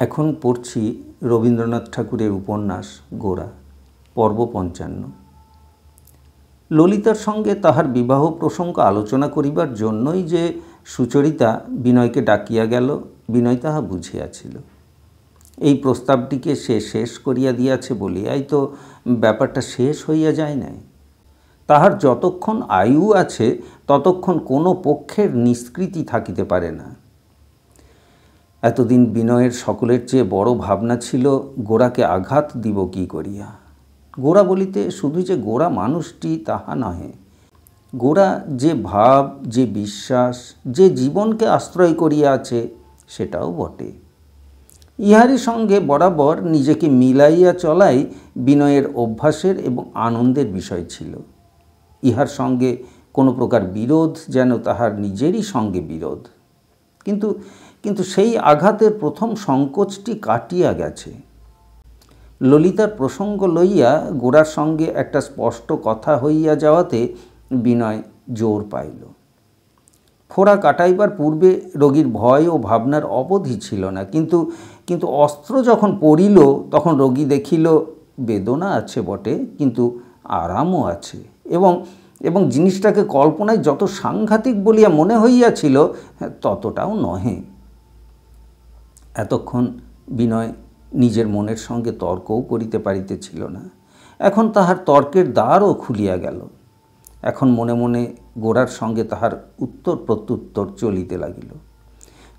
এখন পড়ছি রবীন্দ্রনাথ ঠাকুরের উপন্যাস গোরা, পর্ব ৫৫। ললিতার সঙ্গে তাহার বিবাহ প্রসঙ্গ আলোচনা করিবার জন্যই যে সুচরিতা বিনয়কে ডাকিয়া গেল, বিনয় তাহা বুঝিয়াছিল। এই প্রস্তাবটিকে সে শেষ করিয়া দিয়াছে বলিয়াই তো ব্যাপারটা শেষ হইয়া যায় নাই। তাহার যতক্ষণ আয়ু আছে ততক্ষণ কোনো পক্ষের নিষ্কৃতি থাকিতে পারে না। এতদিন বিনয়ের সকলের চেয়ে বড় ভাবনা ছিল গোরাকে আঘাত দিব কি করিয়া। গোরা বলিতে শুধু যে গোরা মানুষটি তাহা নহে, গোরা যে ভাব, যে বিশ্বাস, যে জীবনকে আশ্রয় করিয়া আছে সেটাও বটে। ইহারই সঙ্গে বরাবর নিজেকে মিলাইয়া চলাই বিনয়ের অভ্যাসের এবং আনন্দের বিষয় ছিল। ইহার সঙ্গে কোনো প্রকার বিরোধ যেন তাহার নিজেরই সঙ্গে বিরোধ। কিন্তু সেই আঘাতের প্রথম সংকোচটি কাটিয়া গেছে। ললিতার প্রসঙ্গ লইয়া গোরার সঙ্গে একটা স্পষ্ট কথা হইয়া যাওয়াতে বিনয় জোর পাইল। ফোড়া কাটাইবার পূর্বে রোগীর ভয় ও ভাবনার অবধি ছিল না, কিন্তু অস্ত্র যখন পড়িল তখন রোগী দেখিল বেদনা আছে বটে, কিন্তু আরামও আছে, এবং জিনিসটাকে কল্পনায় যত সাংঘাতিক বলিয়া মনে হইয়াছিল ততটাও নহে। এতক্ষণ বিনয় নিজের মনের সঙ্গে তর্কও করিতে পারিতেছিল না। এখন তাহার তর্কের দ্বারও খুলিয়া গেল। এখন মনে মনে গোরার সঙ্গে তাহার উত্তর প্রত্যুত্তর চলিতে লাগিল।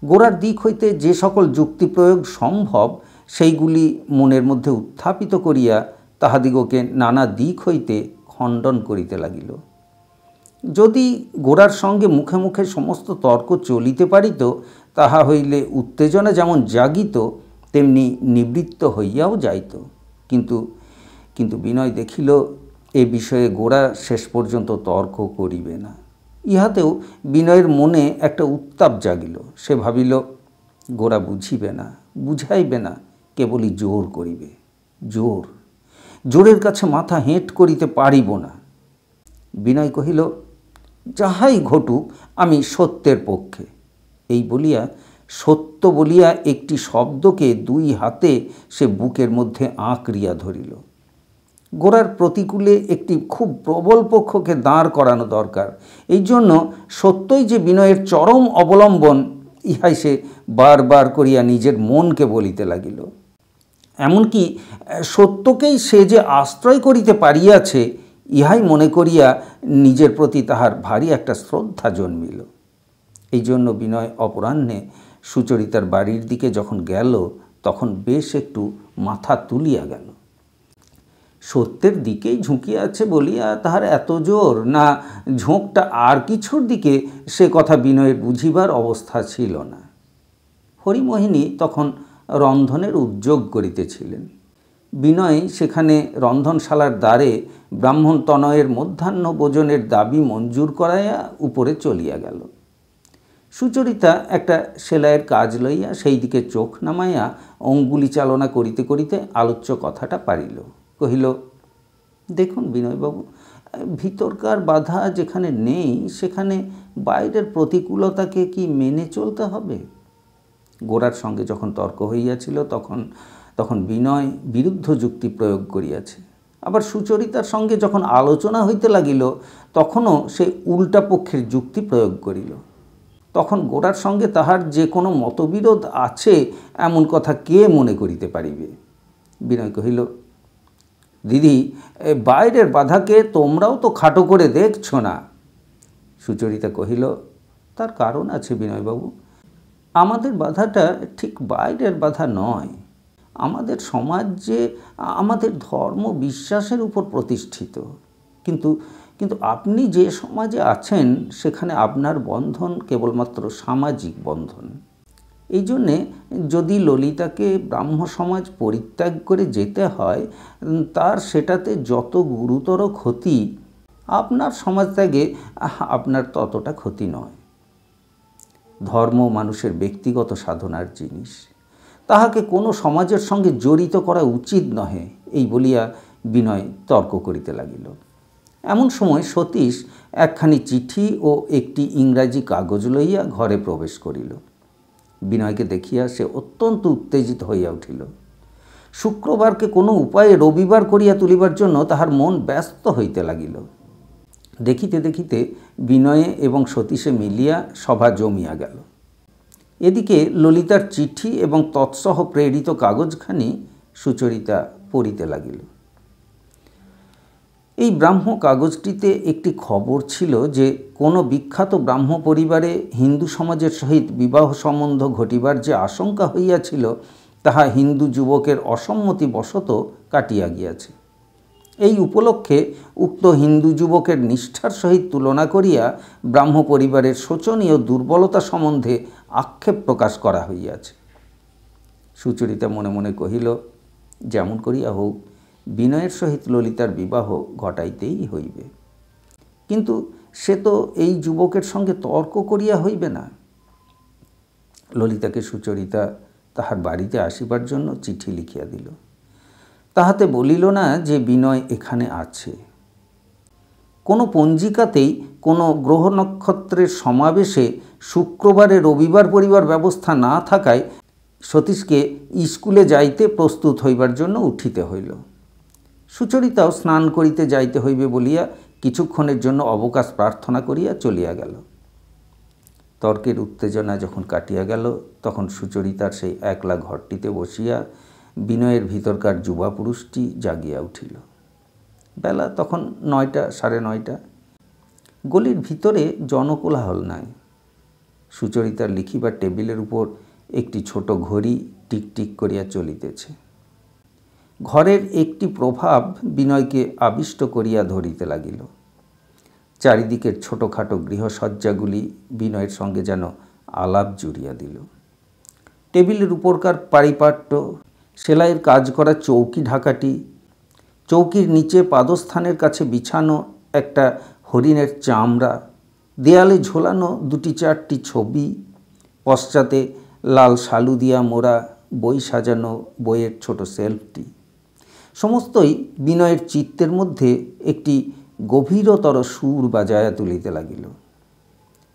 গোরার দিক হইতে যে সকল যুক্তি প্রয়োগ সম্ভব সেইগুলি মনের মধ্যে উত্থাপিত করিয়া তাহাদিগকে নানা দিক হইতে খণ্ডন করিতে লাগিল। যদি গোরার সঙ্গে মুখে মুখে সমস্ত তর্ক চলিতে পারিত, তাহা হইলে উত্তেজনা যেমন জাগিত তেমনি নিবৃত্ত হইয়াও যাইত। কিন্তু বিনয় দেখিল এ বিষয়ে গোরা শেষ পর্যন্ত তর্ক করিবে না। ইহাতেও বিনয়ের মনে একটা উত্তাপ জাগিল। সে ভাবিল গোরা বুঝিবে না, বুঝাইবে না, কেবলই জোর করিবে। জোরের কাছে মাথা হেঁট করিতে পারিব না। বিনয় কহিল, যাহাই ঘটুক আমি সত্যের পক্ষে। এই বলিয়া সত্য বলিয়া একটি শব্দকে দুই হাতে সে বুকের মধ্যে আঁকড়িয়া ধরিল। গোরার প্রতিকূলে একটি খুব প্রবল পক্ষকে দাঁড় করানো দরকার। এই জন্য সত্যই যে বিনয়ের চরম অবলম্বন, ইহাই সে বারবার করিয়া নিজের মনকে বলিতে লাগিল। এমনকি সত্যকেই সে যে আশ্রয় করিতে পারিয়াছে, ইহাই মনে করিয়া নিজের প্রতি তাহার ভারী একটা শ্রদ্ধা জন্মিল। এই জন্য বিনয় অপরাহ্নে সুচরিতার বাড়ির দিকে যখন গেল তখন বেশ একটু মাথা তুলিয়া গেল। সত্যের দিকেই ঝুঁকিয়া আছে বলিয়া তাহার এত জোর, না ঝোঁকটা আর কিছুর দিকে, সে কথা বিনয়ের বুঝিবার অবস্থা ছিল না। হরিমোহিনী তখন রন্ধনের উদ্যোগ করিতেছিলেন। বিনয় সেখানে রন্ধনশালার দ্বারে ব্রাহ্মণ তনয়ের মধ্যাহ্ন ভোজনের দাবি মঞ্জুর করাইয়া উপরে চলিয়া গেল। সুচরিতা একটা সেলাইয়ের কাজ লইয়া সেই দিকে চোখ নামাইয়া অঙ্গুলি চালনা করিতে করিতে আলোচ্য কথাটা পারিল। কহিল, দেখুন বিনয়বাবু, ভিতরকার বাধা যেখানে নেই সেখানে বাইরের প্রতিকূলতাকে কি মেনে চলতে হবে? গোরার সঙ্গে যখন তর্ক হইয়াছিল তখন বিনয় বিরুদ্ধ যুক্তি প্রয়োগ করিয়াছে। আবার সুচরিতার সঙ্গে যখন আলোচনা হইতে লাগিল তখনও সে উল্টা পক্ষের যুক্তি প্রয়োগ করিল। তখন গোরার সঙ্গে তাহার যে কোনো মতবিরোধ আছে এমন কথা কে মনে করিতে পারিবে? বিনয় কহিল, দিদি, বাইরের বাধাকে তোমরাও তো খাটো করে দেখছ না। সুচরিতা কহিল, তার কারণ আছে বিনয়বাবু। আমাদের বাধাটা ঠিক বাইরের বাধা নয়। আমাদের সমাজ যে আমাদের ধর্ম বিশ্বাসের উপর প্রতিষ্ঠিত, কিন্তু আপনি যে সমাজে আছেন সেখানে আপনার বন্ধন কেবলমাত্র সামাজিক বন্ধন। এই জন্যে যদি ললিতাকে ব্রাহ্ম সমাজ পরিত্যাগ করে যেতে হয়, তার সেটাতে যত গুরুতর ক্ষতি, আপনার সমাজত্যাগে আপনার ততটা ক্ষতি নয়। ধর্ম মানুষের ব্যক্তিগত সাধনার জিনিস, তাহাকে কোনো সমাজের সঙ্গে জড়িত করা উচিত নহে। এই বলিয়া বিনয় তর্ক করিতে লাগিল। এমন সময় সতীশ একখানি চিঠি ও একটি ইংরাজি কাগজ লইয়া ঘরে প্রবেশ করিল। বিনয়কে দেখিয়া সে অত্যন্ত উত্তেজিত হইয়া উঠিল। শুক্রবারকে কোনো উপায়ে রবিবার করিয়া তুলিবার জন্য তাহার মন ব্যস্ত হইতে লাগিল। দেখিতে দেখিতে বিনয়ে এবং সতীশে মিলিয়া সভা জমিয়া গেল। এদিকে ললিতার চিঠি এবং তৎসহ প্রেরিত কাগজখানি সুচরিতা পড়িতে লাগিল। এই ব্রাহ্ম কাগজটিতে একটি খবর ছিল যে কোনো বিখ্যাত ব্রাহ্ম পরিবারে হিন্দু সমাজের সহিত বিবাহ সম্বন্ধ ঘটিবার যে আশঙ্কা হইয়াছিল তাহা হিন্দু যুবকের অসম্মতিবশত কাটিয়া গিয়াছে। এই উপলক্ষে উক্ত হিন্দু যুবকের নিষ্ঠার সহিত তুলনা করিয়া ব্রাহ্ম পরিবারের শোচনীয় দুর্বলতা সম্বন্ধে আক্ষেপ প্রকাশ করা হইয়াছে। সুচরিতা মনে মনে কহিল, যেমন করিয়া হোক বিনয়ের সহিত ললিতার বিবাহ ঘটাইতেই হইবে। কিন্তু সে তো এই যুবকের সঙ্গে তর্ক করিয়া হইবে না। ললিতাকে সুচরিতা তাহার বাড়িতে আসিবার জন্য চিঠি লিখিয়া দিল। তাহাতে বলিল না যে বিনয় এখানে আছে। কোনো পঞ্জিকাতেই কোনো গ্রহ নক্ষত্রের সমাবেশে শুক্রবারে রবিবার পড়িবার ব্যবস্থা না থাকায় সতীশকে স্কুলে যাইতে প্রস্তুত হইবার জন্য উঠিতে হইল। সুচরিতাও স্নান করিতে যাইতে হইবে বলিয়া কিছুক্ষণের জন্য অবকাশ প্রার্থনা করিয়া চলিয়া গেল। তর্কের উত্তেজনা যখন কাটিয়া গেল তখন সুচরিতার সেই একলা ঘরটিতে বসিয়া বিনয়ের ভিতরকার যুবা পুরুষটি জাগিয়া উঠিল। বেলা তখন 9টা, 9:30। গলির ভিতরে জনকোলাহল নাই। সুচরিতার লিখিবার টেবিলের উপর একটি ছোট ঘড়ি টিকটিক করিয়া চলিতেছে। ঘরের একটি প্রভাব বিনয়কে আবিষ্ট করিয়া ধরিতে লাগিল। চারিদিকের ছোটোখাটো গৃহসজ্জাগুলি বিনয়ের সঙ্গে যেন আলাপ জুড়িয়া দিল। টেবিলের উপরকার পারিপাট্য, সেলাইয়ের কাজ করা চৌকি ঢাকাটি, চৌকির নিচে পাদস্থানের কাছে বিছানো একটা হরিণের চামড়া, দেয়ালে ঝোলানো 2-4টি ছবি, পশ্চাতে লাল শালু দিয়া মোড়া বই সাজানো বইয়ের ছোট সেলফটি, সমস্তই বিনয়ের চিত্তের মধ্যে একটি গভীরতর সুর বাজায়া তুলিতে লাগিল।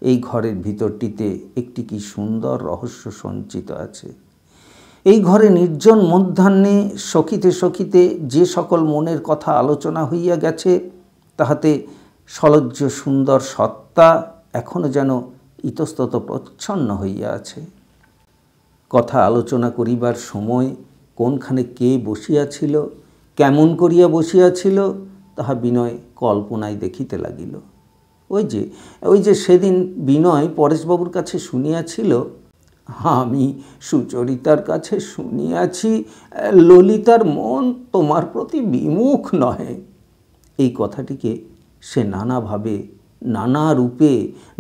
এই ঘরের ভিতরটিতে একটি কি সুন্দর রহস্য সঞ্চিত আছে। এই ঘরে নির্জন মধ্যাহ্নে সখিতে সখিতে যে সকল মনের কথা আলোচনা হইয়া গেছে তাহাতে সলজ্জ সুন্দর সত্তা এখনও যেন ইতস্তত প্রচ্ছন্ন হইয়া আছে। কথা আলোচনা করিবার সময় কোনখানে কে বসিয়াছিল, কেমন করিয়া বসিয়াছিল তাহা বিনয় কল্পনায় দেখিতে লাগিল। ওই যে সেদিন বিনয় পরেশবাবুর কাছে শুনিয়াছিল, আমি সুচরিতার কাছে শুনিয়াছি ললিতার মন তোমার প্রতি বিমুখ নহে। এই কথাটিকে সে নানাভাবে, নানা রূপে,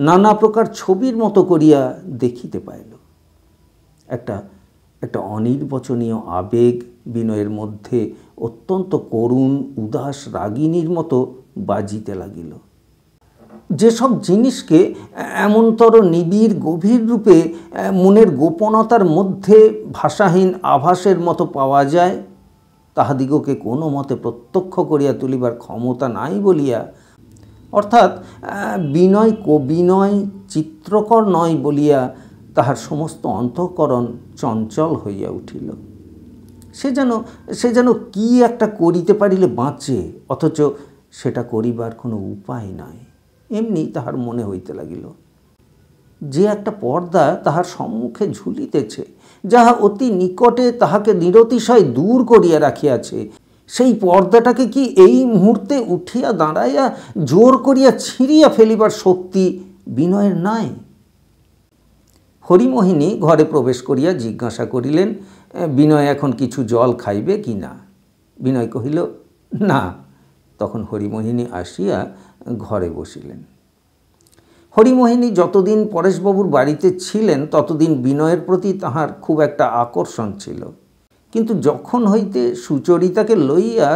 নানা প্রকার ছবির মতো করিয়া দেখিতে পাইল। একটা অনির্বচনীয় আবেগ বিনয়ের মধ্যে অত্যন্ত করুণ উদাস রাগিনীর মতো বাজিতে লাগিল। যেসব জিনিসকে এমনতর নিবিড় গভীর রূপে মনের গোপনতার মধ্যে ভাষাহীন আভাসের মতো পাওয়া যায় তাহাদিগকে কোনো মতে প্রত্যক্ষ করিয়া তুলিবার ক্ষমতা নাই বলিয়া, অর্থাৎ বিনয় কবিনয় চিত্রকর নয় বলিয়া তাহার সমস্ত অন্তঃকরণ চঞ্চল হইয়া উঠিল। সে যেন কি একটা করিতে পারিলে বাঁচে, অথচ সেটা করিবার কোনো উপায় নাই, এমনি তাহার মনে হইতে লাগিল। যে একটা পর্দা তাহার সম্মুখে ঝুলিতেছে, যাহা অতি নিকটে তাহাকে নিরতিশয় দূর করিয়া রাখিয়াছে, সেই পর্দাটাকে কি এই মুহূর্তে উঠিয়া দাঁড়াইয়া জোর করিয়া ছিঁড়িয়া ফেলিবার শক্তি বিনয়ের নাই? হরিমোহিনী ঘরে প্রবেশ করিয়া জিজ্ঞাসা করিলেন, বিনয় এখন কিছু জল খাইবে কি না? বিনয় কহিল, না। তখন হরিমোহিনী আসিয়া ঘরে বসিলেন। হরিমোহিনী যতদিন পরেশবাবুর বাড়িতে ছিলেন ততদিন বিনয়ের প্রতি তাহার খুব একটা আকর্ষণ ছিল, কিন্তু যখন হইতে সুচরিতাকে লইয়া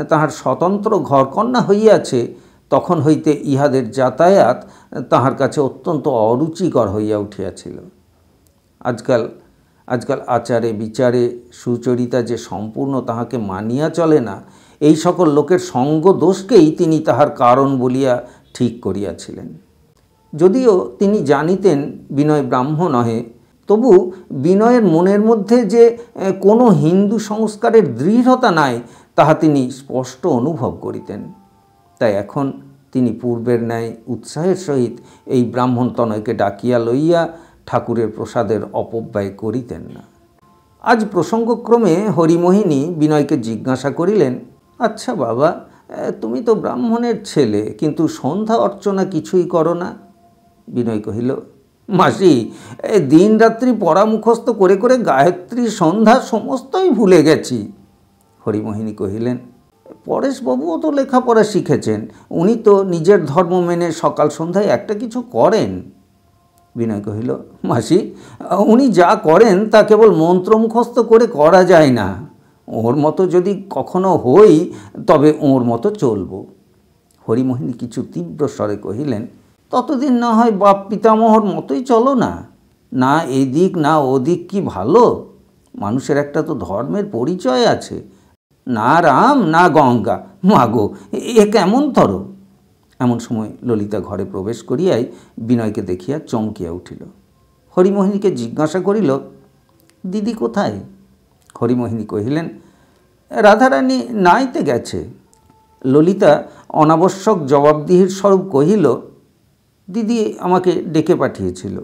তাহার স্বতন্ত্র ঘরকন্যা হইয়াছে তখন হইতে ইহাদের যাতায়াত তাহার কাছে অত্যন্ত অরুচিকর হইয়া উঠিয়াছিল। আজকাল আচারে বিচারে সুচরিতা যে সম্পূর্ণ তাহাকে মানিয়া চলে না, এই সকল লোকের সঙ্গ দোষকেই তিনি তাহার কারণ বলিয়া ঠিক করিয়াছিলেন। যদিও তিনি জানিতেন বিনয় ব্রাহ্ম নহে, তবু বিনয়ের মনের মধ্যে যে কোনো হিন্দু সংস্কারের দৃঢ়তা নাই তাহা তিনি স্পষ্ট অনুভব করিতেন। তাই এখন তিনি পূর্বের ন্যায় উৎসাহের সহিত এই ব্রাহ্মণতনয়কে ডাকিয়া লইয়া ঠাকুরের প্রসাদের অপব্যয় করিতেন না। আজ প্রসঙ্গক্রমে হরিমোহিনী বিনয়কে জিজ্ঞাসা করিলেন, আচ্ছা বাবা, তুমি তো ব্রাহ্মণের ছেলে, কিন্তু সন্ধ্যা অর্চনা কিছুই করো না। বিনয় কহিল, মাসি, দিন রাত্রি পড়া মুখস্থ করে করে গায়ত্রী সন্ধ্যা সমস্তই ভুলে গেছি। হরিমোহিনী কহিলেন, পরেশবাবুও তো লেখাপড়া শিখেছেন, উনি তো নিজের ধর্ম মেনে সকাল সন্ধ্যায় একটা কিছু করেন। বিনয় কহিল, মাসি, উনি যা করেন তা কেবল মন্ত্র মুখস্থ করে করা যায় না। ওর মতো যদি কখনো হই তবে ওর মতো চলব। হরিমোহিনী কিছু তীব্র স্বরে কহিলেন, ততদিন না হয় বাপ পিতামহর মতোই চলো না। না এদিক না ওদিক কি ভালো? মানুষের একটা তো ধর্মের পরিচয় আছে। না রাম না গঙ্গা, মাগো এ কেমন তর? এমন সময় ললিতা ঘরে প্রবেশ করিয়াই বিনয়কে দেখিয়া চমকিয়া উঠিল। হরিমোহিনীকে জিজ্ঞাসা করিল, দিদি কোথায়? হরিমোহিনী কহিলেন, রাধারানী নাইতে গেছে। ললিতা অনাবশ্যক জবাবদিহির স্বরূপ কহিল, দিদি আমাকে ডেকে পাঠিয়েছিল।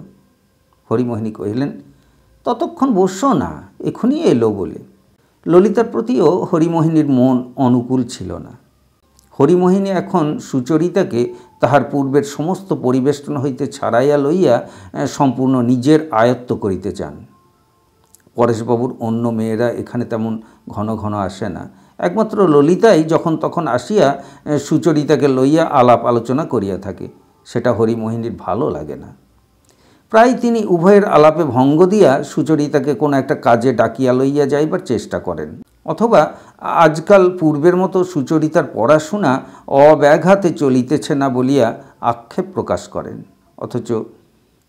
হরিমোহিনী কহিলেন, ততক্ষণ বসো না, এখনই এলো বলে। ললিতার প্রতিও হরিমোহিনীর মন অনুকূল ছিল না। হরিমোহিনী এখন সুচরিতাকে তাহার পূর্বের সমস্ত পরিবেষ্টন হইতে ছাড়াইয়া লইয়া সম্পূর্ণ নিজের আয়ত্ত করিতে চান। পরেশবাবুর অন্য মেয়েরা এখানে তেমন ঘন ঘন আসে না। একমাত্র ললিতাই যখন তখন আসিয়া সুচরিতাকে লইয়া আলাপ আলোচনা করিয়া থাকে। সেটা হরিমোহিনীর ভালো লাগে না। প্রায় তিনি উভয়ের আলাপে ভঙ্গ দিয়া সুচরিতাকে কোনো একটা কাজে ডাকিয়া লইয়া যাইবার চেষ্টা করেন, অথবা আজকাল পূর্বের মতো সুচরিতার পড়াশোনা অব্যাঘাতে চলিতেছে না বলিয়া আক্ষেপ প্রকাশ করেন।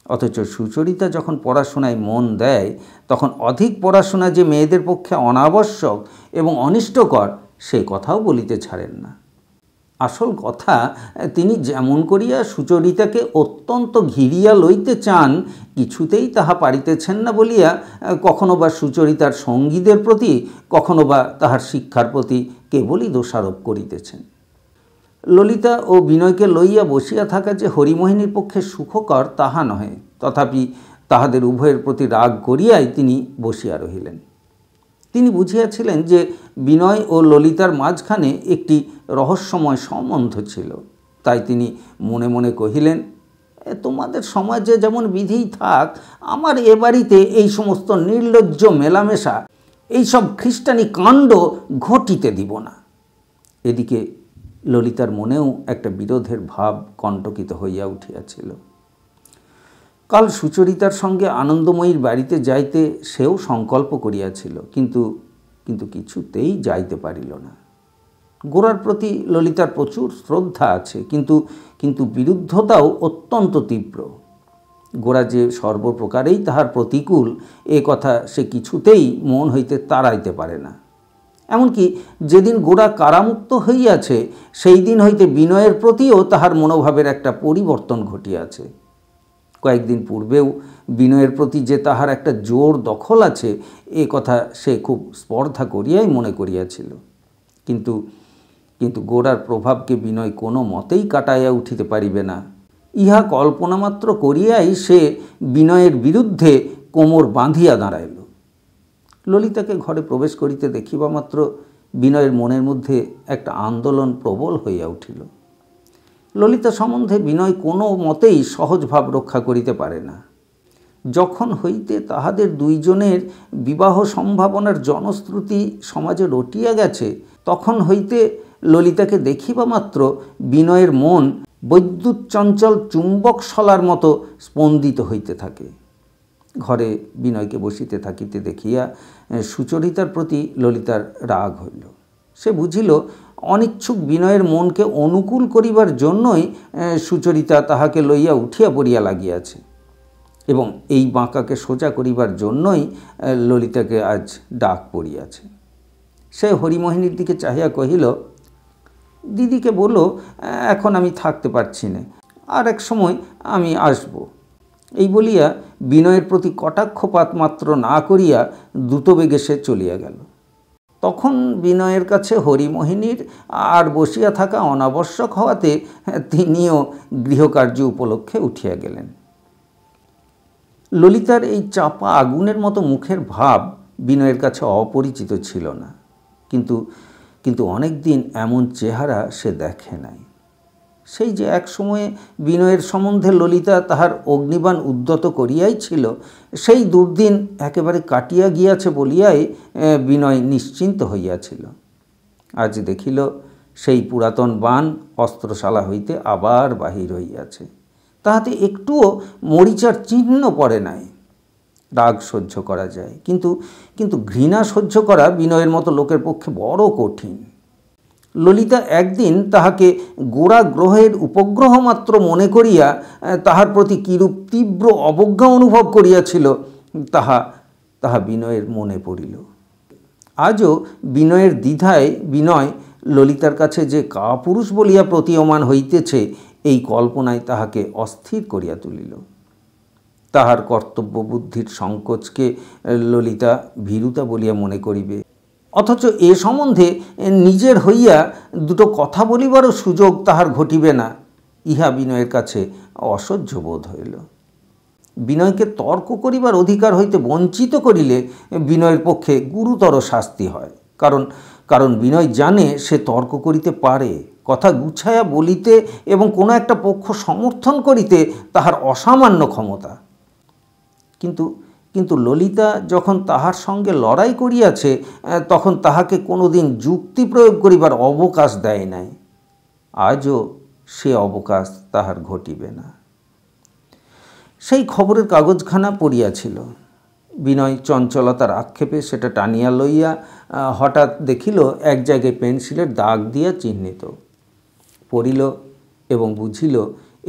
অথচ সুচরিতা যখন পড়াশোনায় মন দেয় তখন অধিক পড়াশোনা যে মেয়েদের পক্ষে অনাবশ্যক এবং অনিষ্টকর সে কথাও বলিতে ছাড়েন না। আসল কথা, তিনি যেমন করিয়া সুচরিতাকে অত্যন্ত ঘিরিয়া লইতে চান, কিছুতেই তাহা পারিতেছেন না বলিয়া কখনো বা সুচরিতার সঙ্গীদের প্রতি, কখনো বা তাহার শিক্ষার প্রতি কেবলই দোষারোপ করিতেছেন। ললিতা ও বিনয়কে লইয়া বসিয়া থাকা যে হরিমোহিনীর পক্ষে সুখকর তাহা নহে, তথাপি তাহাদের উভয়ের প্রতি রাগ করিয়াই তিনি বসিয়া রহিলেন। তিনি বুঝিয়াছিলেন যে বিনয় ও ললিতার মাঝখানে একটি রহস্যময় সম্বন্ধ ছিল। তাই তিনি মনে মনে কহিলেন, তোমাদের সমাজে যেমন বিধিই থাক, আমার এ বাড়িতে এই সমস্ত নির্লজ্জ মেলামেশা, এইসব খ্রিস্টানি কাণ্ড ঘটিতে দিব না। এদিকে ললিতার মনেও একটা বিরোধের ভাব কণ্টকিত হইয়া উঠিয়াছিল। কাল সুচরিতার সঙ্গে আনন্দময়ীর বাড়িতে যাইতে সেও সংকল্প করিয়াছিল, কিন্তু কিছুতেই যাইতে পারিল না। গোরার প্রতি ললিতার প্রচুর শ্রদ্ধা আছে, কিন্তু বিরুদ্ধতাও অত্যন্ত তীব্র। গোরা যে সর্বপ্রকারেই তাহার প্রতিকূল, এ কথা সে কিছুতেই মন হইতে তাড়াইতে পারে না। এমনকি যেদিন গোরা কারামুক্ত হইয়াছে সেই দিন হইতে বিনয়ের প্রতিও তাহার মনোভাবের একটা পরিবর্তন ঘটিয়াছে। কয়েকদিন পূর্বেও বিনয়ের প্রতি যে তাহার একটা জোর দখল আছে, এ কথা সে খুব স্পর্ধা করিয়াই মনে করিয়াছিল। কিন্তু গোরার প্রভাবকে বিনয় কোনো মতেই কাটাইয়া উঠিতে পারিবে না। ইহা কল্পনামাত্র করিয়াই সে বিনয়ের বিরুদ্ধে কোমর বাঁধিয়া দাঁড়াইল। ললিতাকে ঘরে প্রবেশ করিতে দেখিবা মাত্র বিনয়ের মনের মধ্যে একটা আন্দোলন প্রবল হইয়া উঠিল। ললিতা সম্বন্ধে বিনয় কোনো মতেই সহজ ভাব রক্ষা করিতে পারে না। যখন হইতে তাহাদের দুইজনের বিবাহ সম্ভাবনার জনশ্রুতি সমাজে রটিয়া গেছে, তখন হইতে ললিতাকে দেখিবা মাত্র বিনয়ের মন বৈদ্যুৎ চঞ্চল চুম্বক শলার মতো স্পন্দিত হইতে থাকে। ঘরে বিনয়কে বসিতে থাকিতে দেখিয়া সুচরিতার প্রতি ললিতার রাগ হইল। সে বুঝিল অনিচ্ছুক বিনয়ের মনকে অনুকূল করিবার জন্যই সুচরিতা তাহাকে লইয়া উঠিয়া পড়িয়া লাগিয়াছে, এবং এই বাঁকাকে সোজা করিবার জন্যই ললিতাকে আজ ডাক পড়িয়াছে। সে হরিমোহিনীর দিকে চাহিয়া কহিল, দিদিকে বলো এখন আমি থাকতে পারছি না, আর এক সময় আমি আসব। এই বলিয়া বিনয়ের প্রতি কটাক্ষপাত মাত্র না করিয়া দ্রুতবেগে সে চলিয়া গেল। তখন বিনয়ের কাছে হরিমোহিনীর আর বসিয়া থাকা অনাবশ্যক হওয়াতে তিনিও গৃহকার্য উপলক্ষে উঠিয়া গেলেন। ললিতার এই চাপা আগুনের মতো মুখের ভাব বিনয়ের কাছে অপরিচিত ছিল না, কিন্তু অনেক দিন এমন চেহারা সে দেখে নাই। সেই যে এক সময়ে বিনয়ের সম্বন্ধে ললিতা তাহার অগ্নিবাণ উদ্যত করিয়াই ছিল, সেই দুর্দিন একেবারে কাটিয়া গিয়াছে বলিয়াই বিনয় নিশ্চিন্ত হইয়াছিল। আজ দেখিল সেই পুরাতন বাণ অস্ত্রশালা হইতে আবার বাহির হইয়াছে, তাহাতে একটুও মরিচার চিহ্ন পড়ে নাই। রাগ সহ্য করা যায়, কিন্তু ঘৃণা সহ্য করা বিনয়ের মতো লোকের পক্ষে বড় কঠিন। ললিতা একদিন তাহাকে গোড়া গ্রহের উপগ্রহ মাত্র মনে করিয়া তাহার প্রতি কিরূপ তীব্র অবজ্ঞা অনুভব করিয়াছিল তাহা বিনয়ের মনে পড়িল। আজও বিনয়ের দ্বিধায় বিনয় ললিতার কাছে যে কাপুরুষ বলিয়া প্রতীয়মান হইতেছে, এই কল্পনায় তাহাকে অস্থির করিয়া তুলিল। তাহার কর্তব্য বুদ্ধির সংকোচকে ললিতা ভীরুতা বলিয়া মনে করিবে, অথচ এ সম্বন্ধে নিজের হইয়া দুটো কথা বলিবারও সুযোগ তাহার ঘটিবে না, ইহা বিনয়ের কাছে অসহ্য বোধ হইল। বিনয়কে তর্ক করিবার অধিকার হইতে বঞ্চিত করিলে বিনয়ের পক্ষে গুরুতর শাস্তি হয়, কারণ বিনয় জানে সে তর্ক করিতে পারে, কথা গুছাইয়া বলিতে এবং কোনো একটা পক্ষ সমর্থন করিতে তাহার অসামান্য ক্ষমতা। কিন্তু ললিতা যখন তাহার সঙ্গে লড়াই করিয়াছে, তখন তাহাকে কোনোদিন যুক্তি প্রয়োগ করিবার অবকাশ দেয় নাই। আজও সে অবকাশ তাহার ঘটিবে না। সেই খবরের কাগজখানা পড়িয়াছিল। বিনয় চঞ্চলতার আক্ষেপে সেটা টানিয়া লইয়া হঠাৎ দেখিল এক জায়গায় পেন্সিলের দাগ দিয়া চিহ্নিত। পড়িল এবং বুঝিল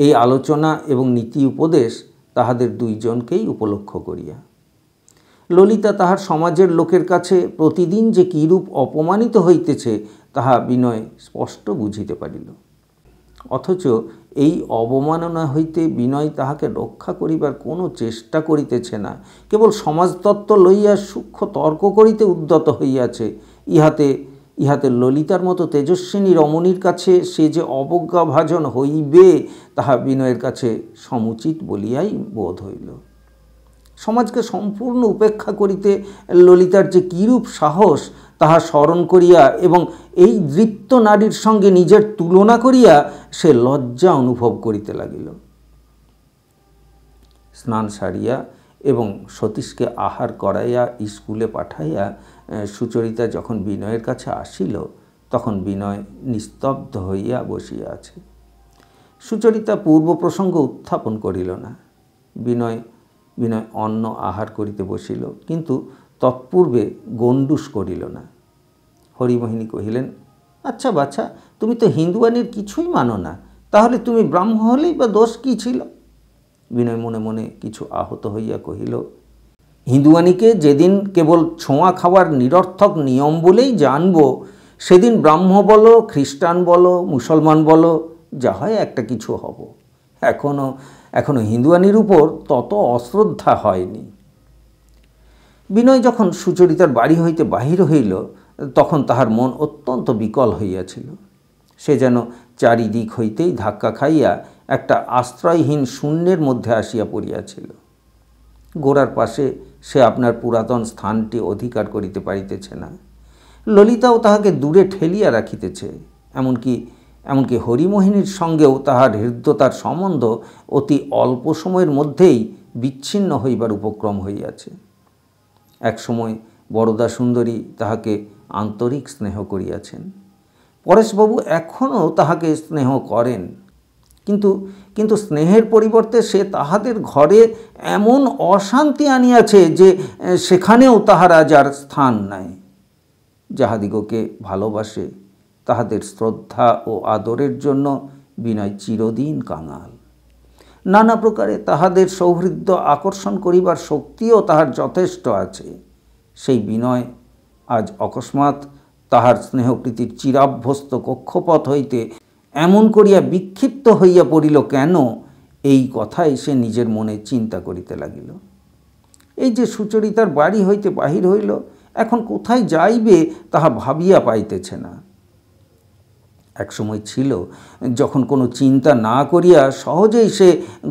এই আলোচনা এবং নীতি উপদেশ তাহাদের দুইজনকেই উপলক্ষ করিয়া। ললিতা তাহার সমাজের লোকের কাছে প্রতিদিন যে কিরূপ অপমানিত হইতেছে তাহা বিনয় স্পষ্ট বুঝিতে পারিল। অথচ এই অবমাননা হইতে বিনয় তাহাকে রক্ষা করিবার কোনো চেষ্টা করিতেছে না, কেবল সমাজতত্ত্ব লইয়া সূক্ষ্ম তর্ক করিতে উদ্যত হইয়াছে। ইহাতে ললিতার মতো তেজস্বিনী রমণীর কাছে সে যে অবজ্ঞাভাজন হইবে তাহা বিনয়ের কাছে সমুচিত বলিয়াই বোধ হইল। সমাজকে সম্পূর্ণ উপেক্ষা করিতে ললিতার যে কিরূপ সাহস তাহা স্মরণ করিয়া এবং এই দৃপ্ত নারীর সঙ্গে নিজের তুলনা করিয়া সে লজ্জা অনুভব করিতে লাগিল। স্নান সারিয়া এবং সতীশকে আহার করাইয়া স্কুলে পাঠাইয়া সুচরিতা যখন বিনয়ের কাছে আসিল, তখন বিনয় নিস্তব্ধ হইয়া বসিয়া আছে। সুচরিতা পূর্ব প্রসঙ্গ উত্থাপন করিল না। বিনয় অন্ন আহার করিতে বসিল, কিন্তু তৎপূর্বে গণ্ডুষ করিল না। হরিমোহিনী কহিলেন, আচ্ছা বাছা, তুমি তো হিন্দুয়ানির কিছুই মানো না, তাহলে তুমি ব্রাহ্ম হলেই বা দোষ কী ছিল? বিনয় মনে মনে কিছু আহত হইয়া কহিল, হিন্দুয়ানিকে যেদিন কেবল ছোঁয়া খাওয়ার নিরর্থক নিয়ম বলেই জানব, সেদিন ব্রাহ্ম বলো, খ্রিস্টান বলো, মুসলমান বলো, যা হয় একটা কিছু হব। এখনো হিন্দুয়ানির উপর তত অশ্রদ্ধা হয়নি। বিনয় যখন সুচরিতার বাড়ি হইতে বাহির হইল, তখন তাহার মন অত্যন্ত বিকল হইয়াছিল। সে যেন চারিদিক হইতেই ধাক্কা খাইয়া একটা আশ্রয়হীন শূন্যের মধ্যে আসিয়া পড়িয়াছিল। গোড়ার পাশে সে আপনার পুরাতন স্থানটি অধিকার করিতে পারিতেছে না। ললিতাও তাহাকে দূরে ঠেলিয়া রাখিতেছে। এমনকি হরিমোহিনীর সঙ্গেও তাহার হৃদ্যতার সম্বন্ধ অতি অল্প সময়ের মধ্যেই বিচ্ছিন্ন হইবার উপক্রম হইয়াছে। একসময় বরদা সুন্দরী তাহাকে আন্তরিক স্নেহ করিয়াছেন। পরেশবাবু এখনও তাহাকে স্নেহ করেন, কিন্তু স্নেহের পরিবর্তে সে তাহাদের ঘরে এমন অশান্তি আনিয়াছে যে সেখানেও তাহার আজ আর স্থান নাই। যাহাদিগকে ভালোবাসে তাহাদের শ্রদ্ধা ও আদরের জন্য বিনয় চিরদিন কাঙাল। নানা প্রকারে তাহাদের সৌহৃদ্য আকর্ষণ করিবার শক্তিও তাহার যথেষ্ট আছে। সেই বিনয় আজ অকস্মাৎ তাহার স্নেহপ্রীতির চিরাভ্যস্ত কক্ষপথ হইতে এমন করিয়া বিক্ষিপ্ত হইয়া পড়িল কেন, এই কথাই সে নিজের মনে চিন্তা করিতে লাগিল। এই যে সুচরিতার বাড়ি হইতে বাহির হইল, এখন কোথায় যাইবে তাহা ভাবিয়া পাইতেছে না। এক সময় ছিল যখন কোনো চিন্তা না করিয়া সহজেই সে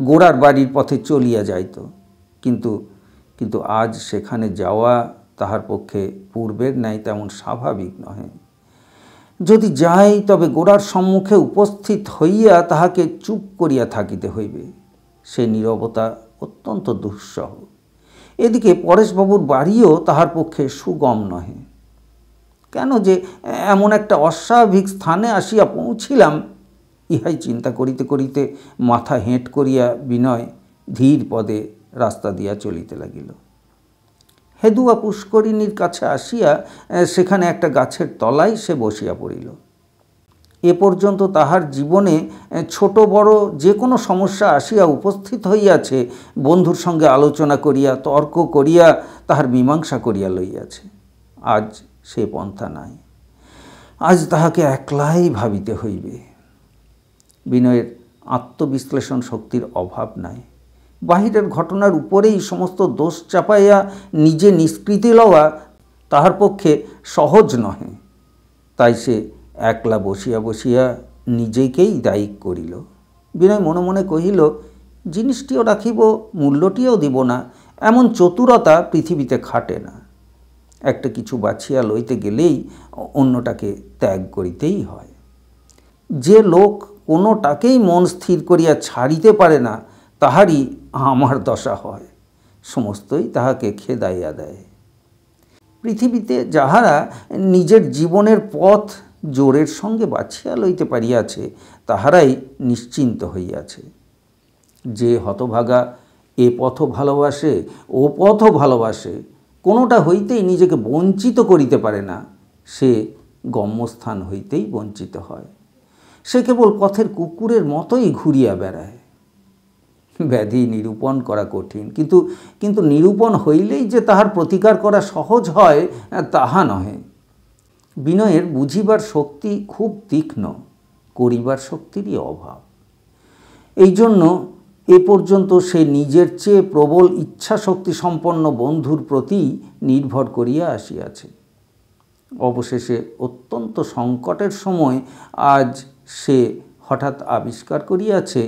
গোড়ার বাড়ির পথে চলিয়া যাইত, কিন্তু কিন্তু আজ সেখানে যাওয়া তাহার পক্ষে পূর্বের ন্যায় তেমন স্বাভাবিক নহে। যদি যাই তবে গোড়ার সম্মুখে উপস্থিত হইয়া তাহাকে চুপ করিয়া থাকিতে হইবে। সে নীরবতা অত্যন্ত দুঃসহ। এদিকে পরেশবাবুর বাড়িও তাহার পক্ষে সুগম নহে। কেন যে এমন একটা অস্বাভাবিক স্থানে আসিয়া পৌঁছিলাম, ইহাই চিন্তা করিতে করিতে মাথা হেঁট করিয়া বিনয় ধীর পদে রাস্তা দিয়া চলিতে লাগিল। হেদুয়া পুষ্করিণীর কাছে আসিয়া সেখানে একটা গাছের তলায় সে বসিয়া পড়িল। এ পর্যন্ত তাহার জীবনে ছোট বড় যে কোনো সমস্যা আসিয়া উপস্থিত হইয়াছে, বন্ধুর সঙ্গে আলোচনা করিয়া তর্ক করিয়া তাহার মীমাংসা করিয়া লইয়াছে। আজ সে পন্থা নাই। আজ তাহাকে একলাই ভাবিতে হইবে। বিনয়ের আত্মবিশ্লেষণ শক্তির অভাব নাই। বাহিরের ঘটনার উপরেই সমস্ত দোষ চাপাইয়া নিজে নিষ্কৃতি লওয়া তাহার পক্ষে সহজ নহে। তাই সে একলা বসিয়া বসিয়া নিজেকেই দায়ী করিল। বিনয় মনে মনে কহিল, জিনিসটিও রাখিব, মূল্যটিও দিব না, এমন চতুরতা পৃথিবীতে খাটে না। একটা কিছু বাছিয়া লইতে গেলেই অন্যটাকে ত্যাগ করিতেই হয়। যে লোক কোনোটাকেই মন স্থির করিয়া ছাড়িতে পারে না, তাহারই আমার দশা হয়, সমস্তই তাহাকে খেদাইয়া দেয়। পৃথিবীতে যাহারা নিজের জীবনের পথ জোরের সঙ্গে বাছিয়া লইতে পারিয়াছে, তাহারাই নিশ্চিন্ত হইয়াছে। যে হতভাগা এ পথও ভালোবাসে, ও পথও ভালোবাসে, কোনোটা হইতেই নিজেকে বঞ্চিত করিতে পারে না, সে গম্যস্থান হইতেই বঞ্চিত হয়। সে কেবল পথের কুকুরের মতোই ঘুরিয়া বেড়ায়। ব্যাধি নিরূপণ করা কঠিন, কিন্তু নিরূপণ হইলেই যে তাহার প্রতিকার করা সহজ হয় তাহা নহে। বিনয়ের বুঝিবার শক্তি খুব তীক্ষ্ণ, করিবার শক্তিরই অভাব। এই জন্য এ পর্যন্ত সে নিজের চেয়ে প্রবল ইচ্ছা শক্তি সম্পন্ন বন্ধুর প্রতি নির্ভর করিয়া আসিয়াছে। অবশেষে অত্যন্ত সংকটের সময় আজ সে হঠাৎ আবিষ্কার করিয়াছে,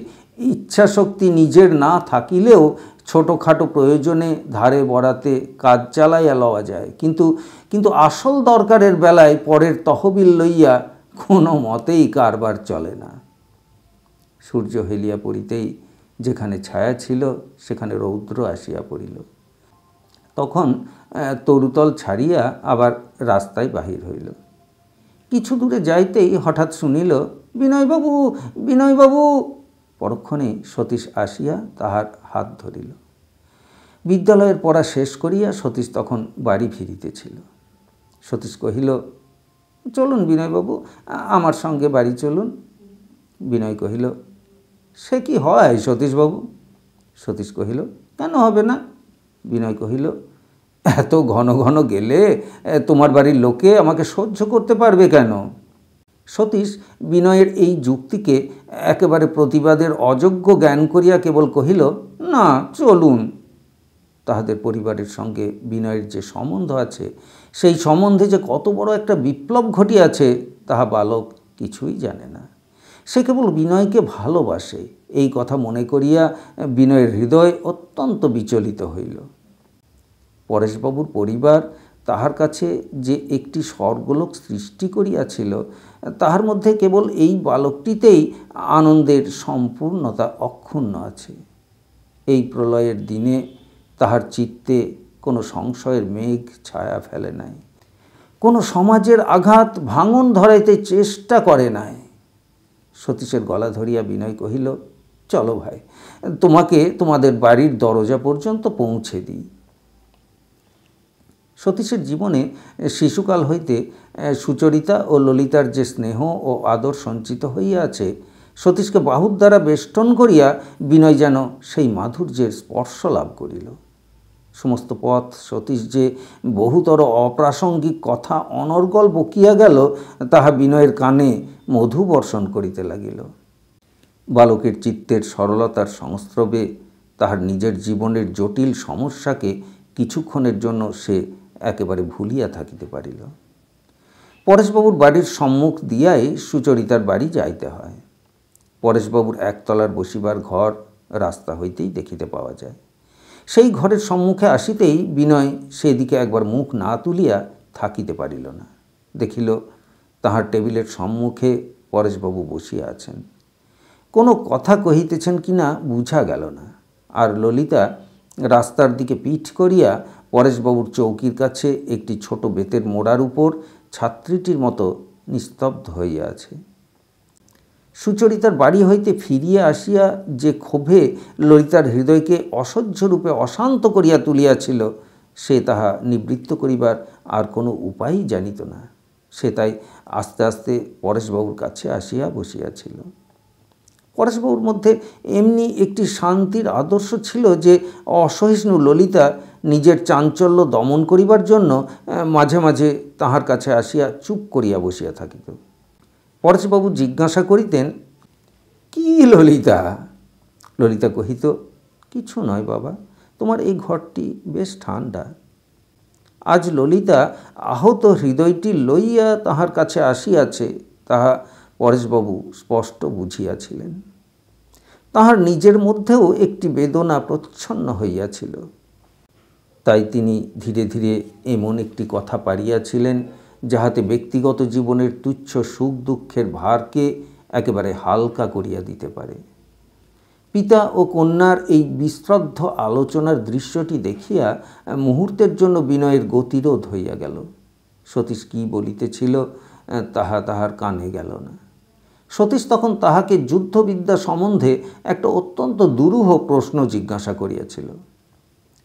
ইচ্ছাশক্তি নিজের না থাকিলেও ছোটোখাটো প্রয়োজনে ধারে বরাতে কাজ চালাইয়া লওয়া যায়, কিন্তু আসল দরকারের বেলায় পরের তহবিল লইয়া কোনো মতেই কারবার চলে না। সূর্য হেলিয়া পড়িতেই যেখানে ছায়া ছিল সেখানে রৌদ্র আসিয়া পড়িল। তখন তরুতল ছাড়িয়া আবার রাস্তায় বাহির হইল। কিছু দূরে যাইতেই হঠাৎ শুনিল, বিনয়বাবু, বিনয়বাবু। পরক্ষণে সতীশ আসিয়া তাহার হাত ধরিল। বিদ্যালয়ের পড়া শেষ করিয়া সতীশ তখন বাড়ি ফিরিতেছিল। সতীশ কহিল, চলুন বিনয়বাবু, আমার সঙ্গে বাড়ি চলুন। বিনয় কহিল, সে কি হয় সতীশবাবু? সতীশ কহিল, কেন হবে না? বিনয় কহিল, এত ঘন ঘন গেলে তোমার বাড়ির লোকে আমাকে সহ্য করতে পারবে কেন? সতীশ বিনয়ের এই যুক্তিকে একেবারে প্রতিবাদের অযোগ্য জ্ঞান করিয়া কেবল কহিল, না, চলুন। তাহাদের পরিবারের সঙ্গে বিনয়ের যে সম্বন্ধ আছে, সেই সম্বন্ধে যে কত বড় একটা বিপ্লব ঘটিয়াছে তাহা বালক কিছুই জানে না। সে কেবল বিনয়কে ভালোবাসে, এই কথা মনে করিয়া বিনয়ের হৃদয় অত্যন্ত বিচলিত হইল। পরেশবাবুর পরিবার তাহার কাছে যে একটি স্বর্গলোক সৃষ্টি করিয়াছিল, তাহার মধ্যে কেবল এই বালকটিতেই আনন্দের সম্পূর্ণতা অক্ষুণ্ণ আছে। এই প্রলয়ের দিনে তাহার চিত্তে কোনো সংশয়ের মেঘ ছায়া ফেলে নাই, কোনো সমাজের আঘাত ভাঙন ধরাইতে চেষ্টা করে নাই। সতীশের গলা ধরিয়া বিনয় কহিল, চলো ভাই, তোমাকে তোমাদের বাড়ির দরজা পর্যন্ত পৌঁছে দিই। সতীশের জীবনে শিশুকাল হইতে সুচরিতা ও ললিতার যে স্নেহ ও আদর সঞ্চিত হইয়া আছে, সতীশকে বাহুর দ্বারা বেষ্টন করিয়া বিনয় যেন সেই মাধুর্যের স্পর্শ লাভ করিল। সমস্ত পথ সতীশ যে বহুতর অপ্রাসঙ্গিক কথা অনর্গল বকিয়া গেল, তাহা বিনয়ের কানে মধু বর্ষণ করিতে লাগিল। বালকের চিত্তের সরলতার সংস্রবে তাহার নিজের জীবনের জটিল সমস্যাকে কিছুক্ষণের জন্য সে একেবারে ভুলিয়া থাকিতে পারিল। পরেশবাবুর বাড়ির সম্মুখ দিয়াই সুচরিতার বাড়ি যাইতে হয়। পরেশবাবুর একতলার বসিবার ঘর রাস্তা হইতেই দেখিতে পাওয়া যায়। সেই ঘরের সম্মুখে আসিতেই বিনয় সেদিকে একবার মুখ না তুলিয়া থাকিতে পারিল না। দেখিল তাহার টেবিলের সম্মুখে পরেশবাবু বসিয়া আছেন। কোনো কথা কহিতেছেন কি না বুঝা গেল না। আর ললিতা রাস্তার দিকে পিঠ করিয়া পরেশবাবুর চৌকির কাছে একটি ছোট বেতের মোড়ার উপর ছাত্রীটির মতো নিস্তব্ধ হইয়া আছে। সুচরিতার বাড়ি হইতে ফিরিয়া আসিয়া যে ক্ষোভে ললিতার হৃদয়কে অসহ্যরূপে অশান্ত করিয়া তুলিয়াছিল, সে তাহা নিবৃত্ত করিবার আর কোনো উপায়ই জানিত না। সে তাই আস্তে আস্তে পরেশবাবুর কাছে আসিয়া বসিয়াছিল। পরেশবাবুর মধ্যে এমনি একটি শান্তির আদর্শ ছিল যে অসহিষ্ণু ললিতা নিজের চাঞ্চল্য দমন করিবার জন্য মাঝে মাঝে তাহার কাছে আসিয়া চুপ করিয়া বসিয়া থাকিত। পরেশবাবু জিজ্ঞাসা করিতেন, কি ললিতা? ললিতা কহিত, কিছু নয় বাবা, তোমার এই ঘরটি বেশ ঠান্ডা। আজ ললিতা আহত হৃদয়টি লইয়া তাহার কাছে আসিয়াছে, তাহা পরেশবাবু স্পষ্ট বুঝিয়াছিলেন। তাহার নিজের মধ্যেও একটি বেদনা প্রচ্ছন্ন হইয়াছিল। তাই তিনি ধীরে ধীরে এমন একটি কথা পারিয়াছিলেন যাহাতে ব্যক্তিগত জীবনের তুচ্ছ সুখ দুঃখের ভারকে একেবারে হালকা করিয়া দিতে পারে। পিতা ও কন্যার এই বিশ্রদ্ধ আলোচনার দৃশ্যটি দেখিয়া মুহূর্তের জন্য বিনয়ের গতিরোধ হইয়া গেল। সতীশ কী বলিতেছিল তাহা তাহার কানে গেল না। সতীশ তখন তাহাকে যুদ্ধবিদ্যা সম্বন্ধে একটা অত্যন্ত দুরূহ প্রশ্ন জিজ্ঞাসা করিয়াছিল।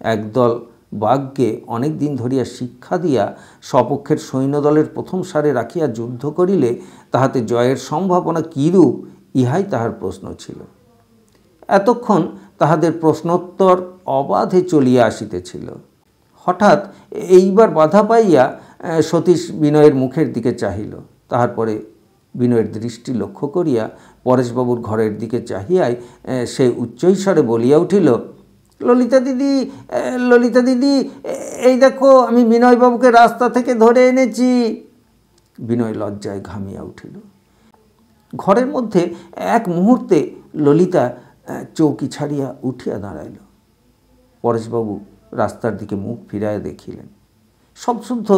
একদল বাঘকে অনেক দিন ধরিয়া শিক্ষা দিয়া স্বপক্ষের সৈন্যদলের প্রথম সারে রাখিয়া যুদ্ধ করিলে তাহাতে জয়ের সম্ভাবনা কীরূপ, ইহাই তাহার প্রশ্ন ছিল। এতক্ষণ তাহাদের প্রশ্নোত্তর অবাধে চলিয়া আসিতেছিল। হঠাৎ এইবার বাধা পাইয়া সতীশ বিনয়ের মুখের দিকে চাহিল। তাহার পরে বিনয়ের দৃষ্টি লক্ষ্য করিয়া পরেশবাবুর ঘরের দিকে চাহিয়াই সে উচ্চৈস্বরে বলিয়া উঠিল, ললিতা দিদি, ললিতা দিদি, এই দেখো আমি বিনয়বাবুকে রাস্তা থেকে ধরে এনেছি। বিনয় লজ্জায় ঘামিয়া উঠিল। ঘরের মধ্যে এক মুহূর্তে ললিতা চৌকি ছাড়িয়া উঠিয়া দাঁড়াইল। পরেশবাবু রাস্তার দিকে মুখ ফিরাইয়া দেখিলেন। সব শুদ্ধ